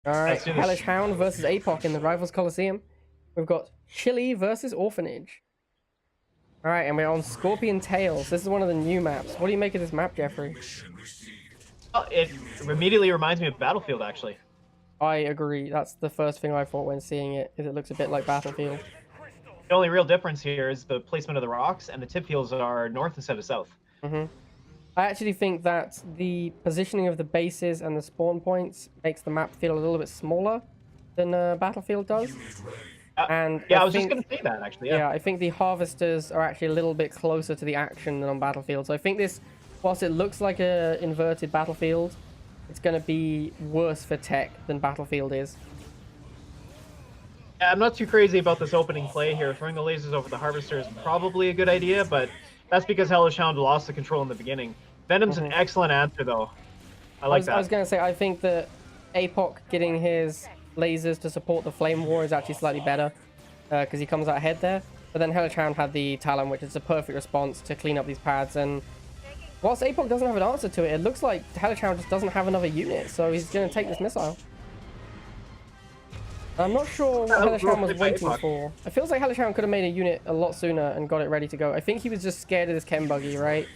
All right, Let's do this. HellishHound versus Apock in the Rivals Coliseum. We've got Chile versus Orphanage. All right, and we're on Scorpion Tails. This is one of the new maps. What do you make of this map, Jeffrey? Well, it immediately reminds me of Battlefield, actually. I agree. That's the first thing I thought when seeing it, is it looks a bit like Battlefield. The only real difference here is the placement of the rocks, and the tip fields are north instead of south. I actually think that the positioning of the bases and the spawn points makes the map feel a little bit smaller than Battlefield does. And yeah, I was just going to say that, actually. Yeah, I think the harvesters are actually a little bit closer to the action than on Battlefield. So I think this, whilst it looks like a inverted Battlefield, it's going to be worse for tech than Battlefield is. Yeah, I'm not too crazy about this opening play here. Throwing the lasers over the harvester is probably a good idea, but that's because HellishHound lost the control in the beginning. Venom's an excellent answer, though. I like that. I was going to say, I think that Apock getting his lasers to support the Flame War is actually slightly better because he comes out ahead there. But then HellishHound had the Talon, which is a perfect response to clean up these pads. And whilst Apock doesn't have an answer to it, it looks like HellishHound just doesn't have another unit, so he's going to take this missile. I'm not sure what HellishHound was waiting for. It feels like HellishHound could have made a unit a lot sooner and got it ready to go. I think he was just scared of this Chem buggy, right?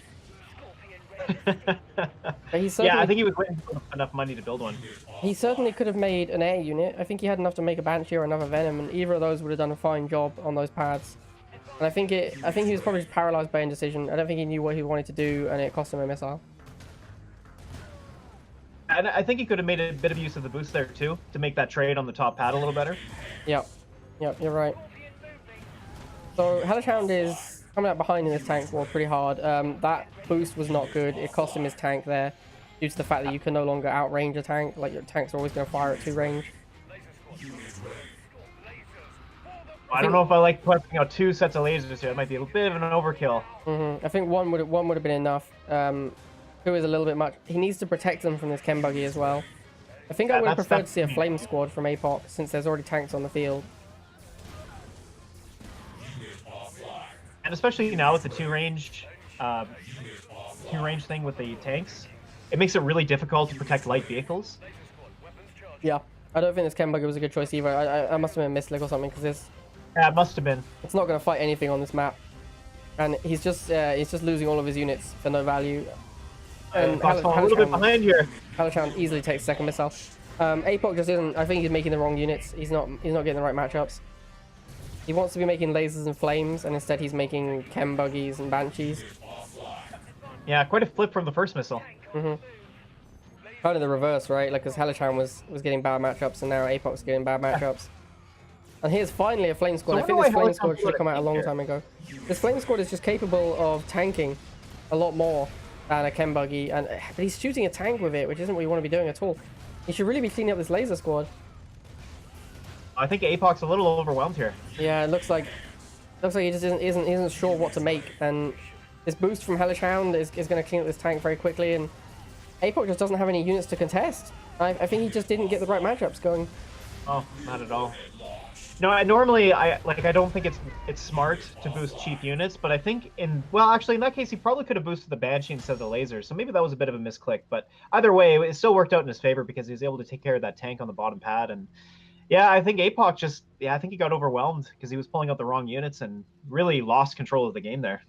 Yeah, I think he was waiting for enough money to build one. He certainly could have made an air unit. I think he had enough to make a Banshee or another Venom, and either of those would have done a fine job on those pads. And I think he was probably just paralyzed by indecision. I don't think he knew what he wanted to do, and it cost him a missile. And I think he could have made a bit of use of the boost there too, to make that trade on the top pad a little better. Yep, you're right. So HellishHound is coming out behind in this tank war pretty hard. That boost was not good. It cost him his tank there, due to the fact that you can no longer outrange a tank. Like, your tanks are always going to fire at 2 range. I don't know if I like putting out 2 sets of lasers here. It might be a bit of an overkill. I think one would have been enough. 2 is a little bit much. He needs to protect them from this Chem buggy as well. I think I would have preferred to see a Flame Squad from Apock, since there's already tanks on the field. And especially now with the 2 range thing with the tanks, it makes it really difficult to protect light vehicles. Yeah, I don't think this Chem buggy was a good choice either. I must have been a misclick or something, because this... Yeah, it must have been. It's not going to fight anything on this map. And he's just losing all of his units for no value. And a little bit behind here. HellishHound easily takes second missile. Apock just isn't. I think he's making the wrong units. He's not getting the right matchups. He wants to be making lasers and flames, and instead he's making Chem buggies and Banshees. Yeah, quite a flip from the first missile. Kind of the reverse, right? Like, because HellishHound was getting bad matchups, and now Apock's getting bad matchups. And here's finally a Flame Squad. I think this Flame Squad should have come out a long time ago. This Flame Squad is just capable of tanking a lot more than a Chem buggy, but he's shooting a tank with it, which isn't what you want to be doing at all. He should really be cleaning up this laser squad. I think Apock's a little overwhelmed here. Yeah, it looks like he just isn't sure what to make, and this boost from HellishHound is going to clean up this tank very quickly, and Apock just doesn't have any units to contest. I think he just didn't get the right matchups going. Oh, not at all. No, normally I don't think it's smart to boost cheap units, but I think actually in that case he probably could have boosted the Banshee instead of the lasers, so maybe that was a bit of a misclick. But either way, it still worked out in his favor because he was able to take care of that tank on the bottom pad. And yeah, I think Apock I think he got overwhelmed because he was pulling out the wrong units and really lost control of the game there.